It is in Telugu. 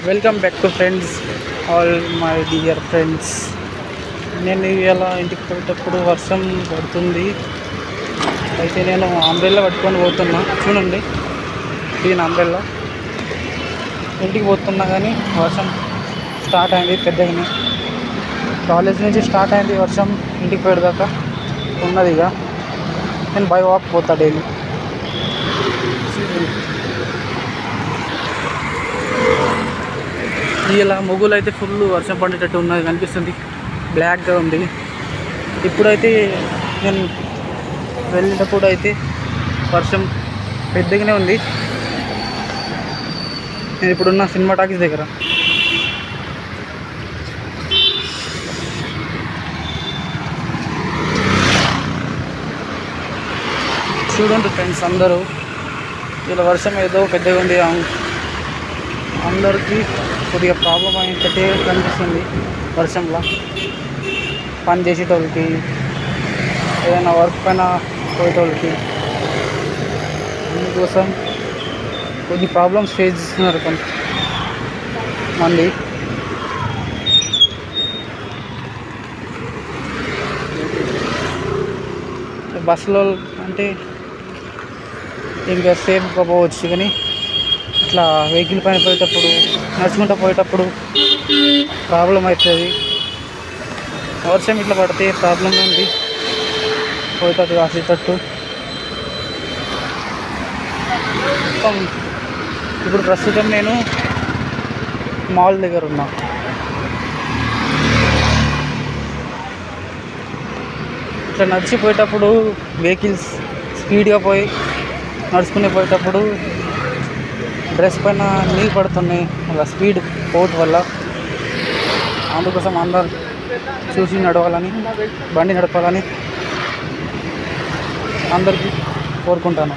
Welcome back to friends, all my dear friends. నేను ఇలా ఇంటికి పోయేటప్పుడు వర్షం పడుతుంది. అయితే నేను అంబ్రెల్లా పట్టుకొని పోతున్నా. చూడండి, దీని అంబ్రెల్లా. ఇంటికి పోతున్నా కానీ వర్షం స్టార్ట్ అయింది పెద్దగానే. కాలేజ్ నుంచి స్టార్ట్ అయింది వర్షం, ఇంటికి పోయేదాకా ఉన్నది. ఇక నేను బై వాక్ పోతా డైలీ. ఇలా మొగ్గులు అయితే ఫుల్ వర్షం పడేటట్టు ఉన్నది, కనిపిస్తుంది. బ్లాక్గా ఉంది. ఇప్పుడైతే నేను వెళ్ళేటప్పుడు అయితే వర్షం పెద్దగానే ఉంది. నేను ఇప్పుడున్న సినిమా టాకీస్ దగ్గర. చూడండి ఫ్రెండ్స్, అందరూ ఇలా వర్షం ఏదో పెద్దగా ఉంది, అందరికీ కొద్దిగా ప్రాబ్లం అయ్యేటట్టే కనిపిస్తుంది. వర్షంలో పని చేసేటోళ్ళకి, ఏదైనా వర్క్ పైన పోయేటోళ్ళకి, అందుకోసం కొన్ని ప్రాబ్లమ్స్ ఫేస్ చేస్తున్నారు కొంతమంది. బస్సులో అంటే ఇంకా సేఫ్గా పోవచ్చు, కానీ ఇట్లా వెహికల్ పైన పోయేటప్పుడు, నడుచుకుంటూ పోయేటప్పుడు ప్రాబ్లం అవుతుంది. వర్షం ఇట్లా పడితే ప్రాబ్లం ఉంది, పోయేటట్టు కాసేటట్టు. ఇప్పుడు ప్రస్తుతం నేను మాల్ దగ్గర ఉన్నా. ఇట్లా నడిచిపోయేటప్పుడు వెహికల్స్ స్పీడ్గా పోయి నడుచుకుని పోయేటప్పుడు డ్రెస్ పైన నీళ్ళు పడుతున్నాయి అలా స్పీడ్ పోట్ వల్ల. అందుకోసం అందరు చూసి నడవాలని, బండి నడపాలని అందరికీ కోరుకుంటాను.